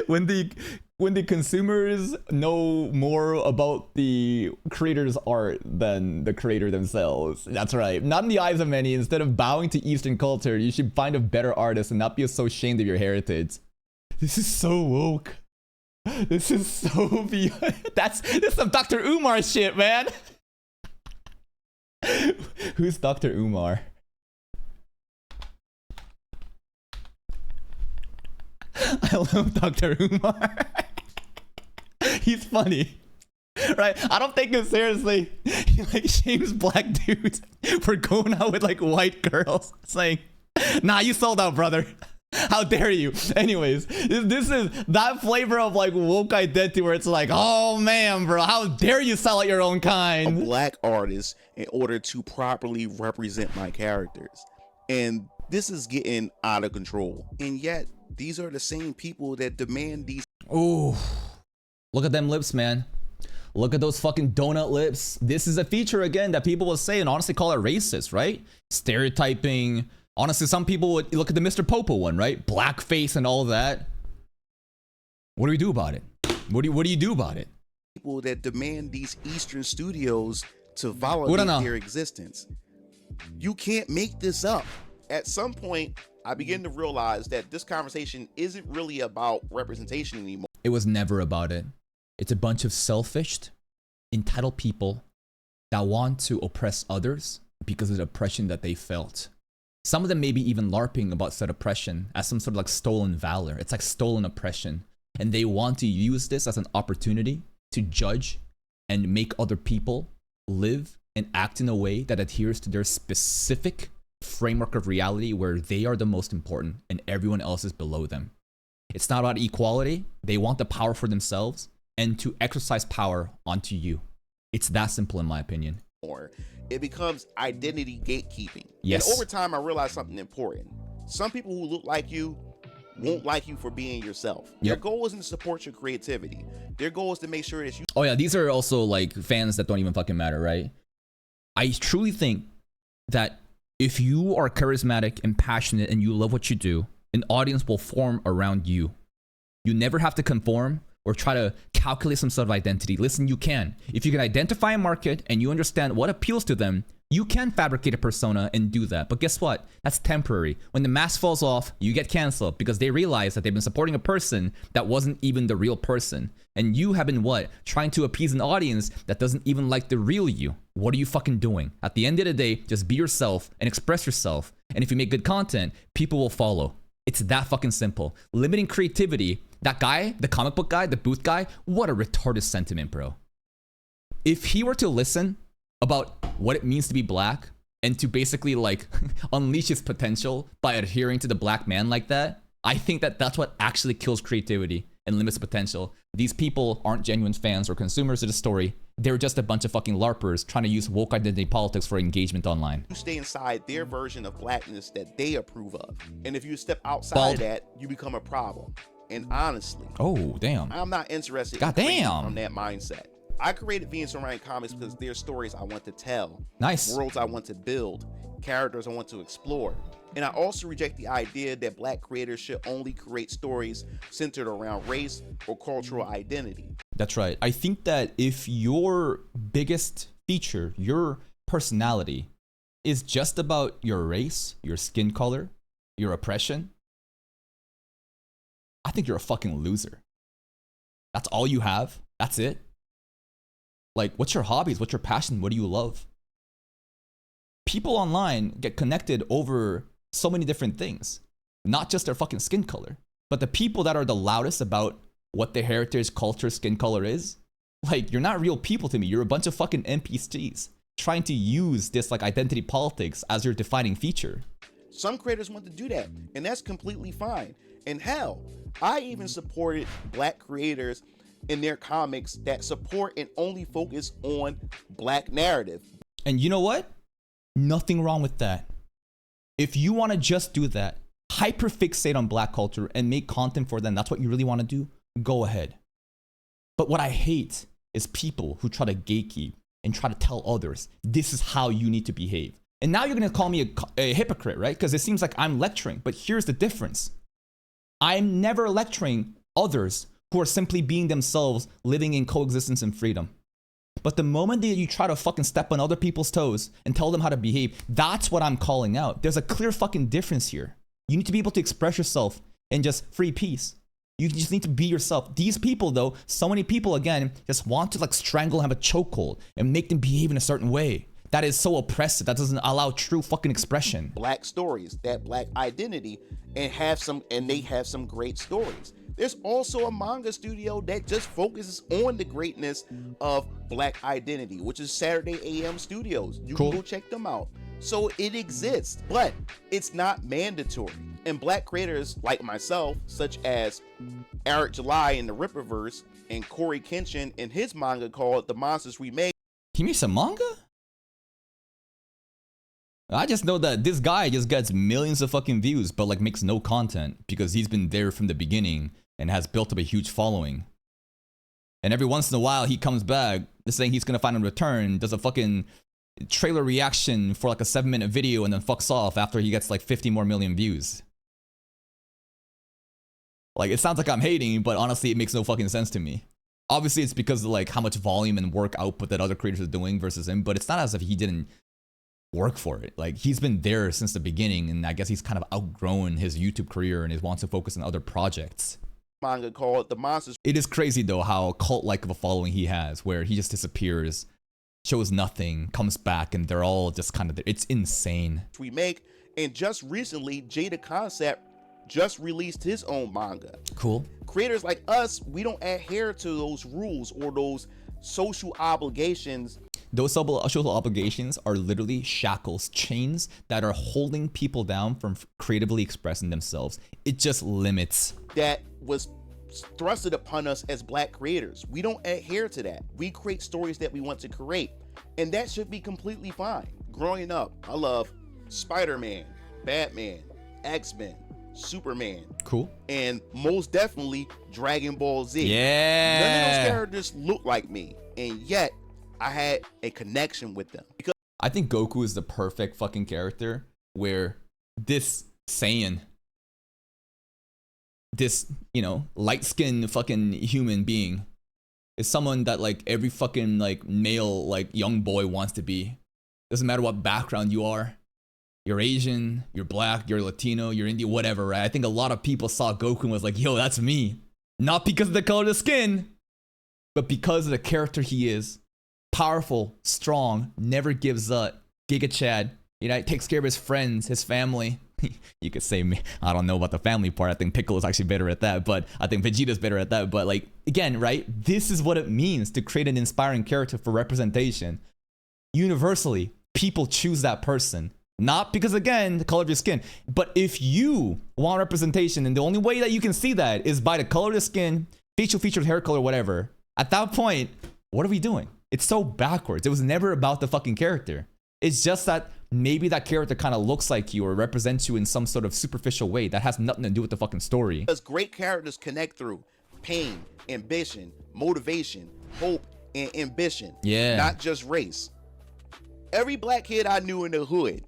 Speaker 1: When the consumers know more about the creator's art than the creator themselves. That's right. Not in the eyes of many. Instead of bowing to Eastern culture, you should find a better artist and not be so ashamed of your heritage. This is so woke. This is so beyond. This is some Dr. Umar shit, man. Who's Dr. Umar? I love Dr. Umar. He's funny. Right? I don't take him seriously. He like shames black dudes for going out with like white girls. Saying, nah, you sold out, brother. How dare you? Anyways, this is that flavor of like woke identity where it's like, oh man, bro, how dare you sell out your own
Speaker 2: A
Speaker 1: kind?
Speaker 2: black artist in order to properly represent my characters. And this is getting out of control. And yet, these are the same people that demand these.
Speaker 1: Ooh, look at them lips, man. Look at those fucking donut lips. This is a feature again that people will say and honestly call it racist, right? Stereotyping. Honestly, some people would look at the Mr. Popo one, right? Blackface and all that. What do we do about it? What do you do about it?
Speaker 2: People that demand these Eastern studios to validate their existence. You can't make this up. At some point, I begin to realize that this conversation isn't really about representation anymore.
Speaker 1: It was never about it. It's a bunch of selfish, entitled people that want to oppress others because of the oppression that they felt. Some of them may be even LARPing about said oppression as some sort of like stolen valor. It's like stolen oppression. And they want to use this as an opportunity to judge and make other people live and act in a way that adheres to their specific framework of reality where they are the most important and everyone else is below them. It's not about equality. They want the power for themselves and to exercise power onto you. It's that simple in my opinion.
Speaker 2: It becomes identity gatekeeping.
Speaker 1: Yes.
Speaker 2: And over time, I realized something important. Some people who look like you won't like you for being yourself. Their goal isn't to support your creativity. Their goal is to make sure that you...
Speaker 1: Oh yeah, these are also like fans that don't even fucking matter, right? I truly think that if you are charismatic and passionate and you love what you do, an audience will form around you. You never have to conform or try to calculate some sort of identity. Listen, you can. If you can identify a market and you understand what appeals to them, you can fabricate a persona and do that. But guess what? That's temporary. When the mask falls off, you get canceled because they realize that they've been supporting a person that wasn't even the real person. And you have been what? Trying to appease an audience that doesn't even like the real you. What are you fucking doing? At the end of the day, just be yourself and express yourself. And if you make good content, people will follow. It's that fucking simple. Limiting creativity. That guy, the comic book guy, the booth guy, what a retarded sentiment, bro. If he were to listen about what it means to be black and to basically like unleash his potential by adhering to the black man like that, I think that that's what actually kills creativity and limits potential. These people aren't genuine fans or consumers of the story. They're just a bunch of fucking LARPers trying to use woke identity politics for engagement online.
Speaker 2: You stay inside their version of blackness that they approve of. And if you step outside of that, you become a problem. And honestly,
Speaker 1: oh damn,
Speaker 2: I'm not interested
Speaker 1: God damn.
Speaker 2: from that mindset. I created Venus Orion Comics because there's stories I want to tell,
Speaker 1: nice
Speaker 2: worlds I want to build, characters I want to explore. And I also reject the idea that black creators should only create stories centered around race or cultural identity.
Speaker 1: That's right. I think that if your biggest feature, your personality, is just about your race, your skin color, your oppression, I think you're a fucking loser. That's all you have? That's it? Like, what's your hobbies? What's your passion? What do you love? People online get connected over so many different things, not just their fucking skin color, but the people that are the loudest about what their heritage, culture, skin color is. Like, you're not real people to me. You're a bunch of fucking NPCs trying to use this like identity politics as your defining feature.
Speaker 2: Some creators want to do that, and that's completely fine. And hell, I even supported black creators in their comics that support and only focus on black narrative.
Speaker 1: And you know what? Nothing wrong with that. If you want to just do that, hyperfixate on black culture and make content for them, that's what you really want to do, go ahead. But what I hate is people who try to gatekeep and try to tell others, this is how you need to behave. And now you're going to call me a hypocrite, right? Because it seems like I'm lecturing, but here's the difference. I'm never lecturing others who are simply being themselves, living in coexistence and freedom. But the moment that you try to fucking step on other people's toes and tell them how to behave, that's what I'm calling out. There's a clear fucking difference here. You need to be able to express yourself in just free peace. You just need to be yourself. These people, though, so many people, again, just want to like strangle and have a chokehold and make them behave in a certain way. that is so oppressive, that doesn't allow true fucking expression.
Speaker 2: Black stories, that black identity, and they have some great stories. There's also a manga studio that just focuses on the greatness of black identity, which is Saturday AM Studios. You
Speaker 1: Cool.
Speaker 2: can go check them out. So it exists, but it's not mandatory. And black creators like myself, such as Eric July in the Ripperverse and Corey Kenshin in his manga called The Monsters We Made.
Speaker 1: He makes a manga? I just know that this guy just gets millions of fucking views, but like makes no content because he's been there from the beginning and has built up a huge following. And every once in a while he comes back saying he's gonna find a return, does a fucking trailer reaction for like a 7-minute video and then fucks off after he gets like 50 more million views. Like, it sounds like I'm hating, but honestly it makes no fucking sense to me. Obviously it's because of like how much volume and work output that other creators are doing versus him, but it's not as if he didn't work for it. Like, he's been there since the beginning, and I guess he's kind of outgrown his YouTube career and he wants to focus on other projects.
Speaker 2: Manga called The Monsters
Speaker 1: It is crazy though how cult-like of a following he has, where he just disappears, shows nothing, comes back, and they're all just kind of there. It's insane.
Speaker 2: We Make. And just recently, Jada Concept just released his own manga.
Speaker 1: Cool.
Speaker 2: Creators like us, we don't adhere to those rules or those social obligations.
Speaker 1: Those social obligations are literally shackles, chains that are holding people down from creatively expressing themselves. It just limits.
Speaker 2: That was thrusted upon us as black creators. We don't adhere to that. We create stories that we want to create, and that should be completely fine. Growing up, I love Spider-Man, Batman, X-Men, Superman,
Speaker 1: Cool.
Speaker 2: and most definitely Dragon Ball Z.
Speaker 1: Yeah.
Speaker 2: None of those characters look like me, and yet I had a connection with them. Because
Speaker 1: I think Goku is the perfect fucking character where this Saiyan, this, you know, light-skinned fucking human being is someone that like every fucking like male like young boy wants to be. Doesn't matter what background you are. You're Asian, you're black, you're Latino, you're Indian, whatever, right? I think a lot of people saw Goku and was like, yo, that's me. Not because of the color of the skin, but because of the character he is. Powerful, strong, never gives up. Giga Chad, you know, takes care of his friends, his family. You could say, I don't know about the family part. I think Piccolo's actually better at that, but I think Vegeta's better at that. But like, again, right? This is what it means to create an inspiring character for representation. Universally, people choose that person. Not because, again, the color of your skin, but if you want representation, and the only way that you can see that is by the color of the skin, facial features, hair color, whatever. At that point, what are we doing? It's so backwards. It was never about the fucking character. It's just that maybe that character kind of looks like you or represents you in some sort of superficial way that has nothing to do with the fucking story.
Speaker 2: because great characters connect through pain, ambition, motivation, hope, and ambition.
Speaker 1: Yeah.
Speaker 2: Not just race. Every black kid I knew in the hood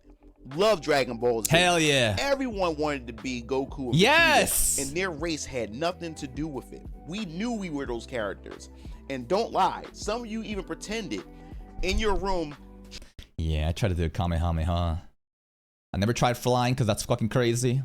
Speaker 2: loved Dragon Ball Z.
Speaker 1: Hell yeah.
Speaker 2: Everyone wanted to be Goku and
Speaker 1: Yes!
Speaker 2: Vegeta, and their race had nothing to do with it. We knew we were those characters. And don't lie, some of you even pretended in your room.
Speaker 1: Yeah, I tried to do a Kamehameha. I never tried flying because that's fucking crazy.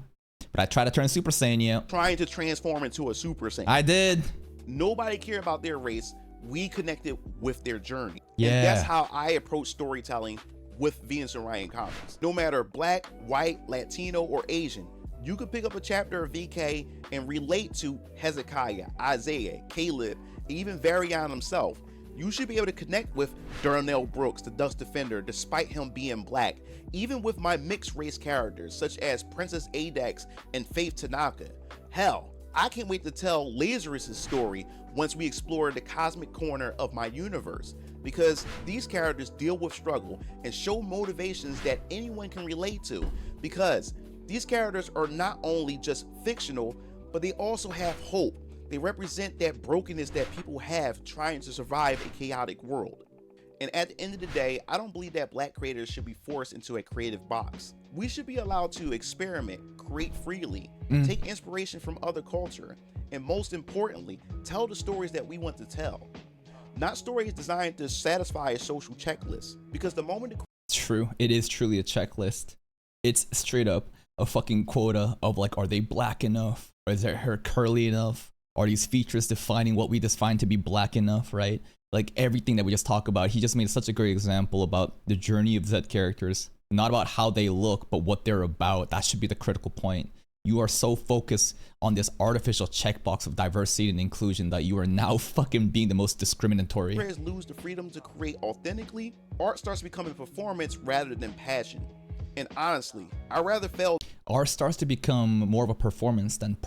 Speaker 1: But I tried to turn Super Saiyan, yeah.
Speaker 2: Trying to transform into a Super Saiyan.
Speaker 1: I did.
Speaker 2: Nobody cared about their race. We connected with their journey.
Speaker 1: Yeah.
Speaker 2: And that's how I approach storytelling with Venus and Ryan comics. No matter black, white, Latino, or Asian, you could pick up a chapter of VK and relate to Hezekiah, Isaiah, Caleb, and even Varian himself. You should be able to connect with Darnell Brooks, the Dust Defender, despite him being black, even with my mixed race characters, such as Princess Adex and Faith Tanaka. Hell, I can't wait to tell Lazarus' story once we explore the cosmic corner of my universe, because these characters deal with struggle and show motivations that anyone can relate to, because these characters are not only just fictional, but they also have hope. They represent that brokenness that people have trying to survive a chaotic world. And at the end of the day, I don't believe that black creators should be forced into a creative box. We should be allowed to experiment, create freely, take inspiration from other culture, and most importantly, tell the stories that we want to tell. Not stories designed to satisfy a social checklist. Because the moment the
Speaker 1: True. It is truly a checklist. It's straight up a fucking quota of like, are they black enough? Or is their hair curly enough? Are these features defining what we define to be black enough, right? like everything that we just talked about. He just made such a great example about the journey of Z characters, not about how they look, but what they're about. That should be the critical point. You are so focused on this artificial checkbox of diversity and inclusion that you are now fucking being the most discriminatory.
Speaker 2: Creators lose the freedom to create authentically, art starts becoming performance rather than passion. And honestly, I'd rather fail.
Speaker 1: Art starts to become more of a performance than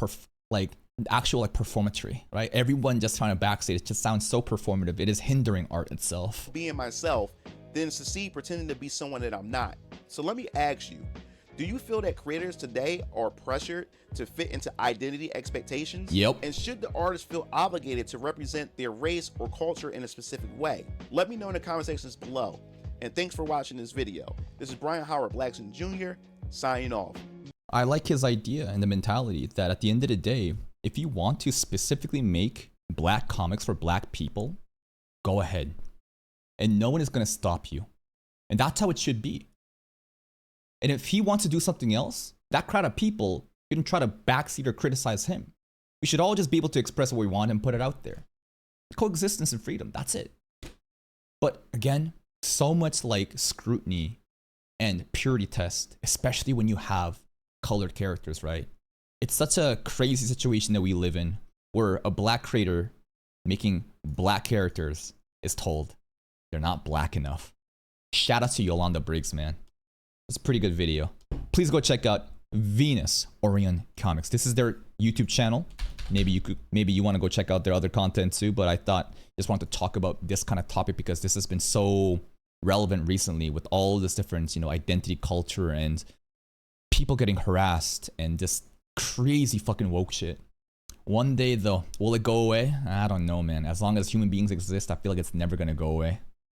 Speaker 1: actual like performatory, right? Everyone just trying to backstage. It just sounds so performative. It is hindering art itself.
Speaker 2: Being myself than succeed pretending to be someone that I'm not. So let me ask you, do you feel that creators today are pressured to fit into identity expectations?
Speaker 1: Yep.
Speaker 2: And should the artists feel obligated to represent their race or culture in a specific way? Let me know in the comment sections below. And thanks for watching this video. This is Brian Howard Blackson Jr. signing off.
Speaker 1: I like his idea and the mentality that at the end of the day, if you want to specifically make black comics for black people, go ahead. And no one is going to stop you. And that's how it should be. And if he wants to do something else, that crowd of people shouldn't try to backseat or criticize him. We should all just be able to express what we want and put it out there. Coexistence and freedom, that's it. But again, so much like scrutiny and purity test, especially when you have colored characters, right? It's such a crazy situation that we live in where a black creator making black characters is told they're not black enough. Shout out to Yolanda Briggs, man. It's a pretty good video. Please go check out Venus Orion Comics. This is their YouTube channel. Maybe you want to go check out their other content too, but I thought just wanted to talk about this kind of topic because this has been so relevant recently with all this different, identity culture and people getting harassed and just crazy fucking woke shit. One day though, will it go away? I don't know, man. As long as human beings exist, I feel like it's never gonna go away.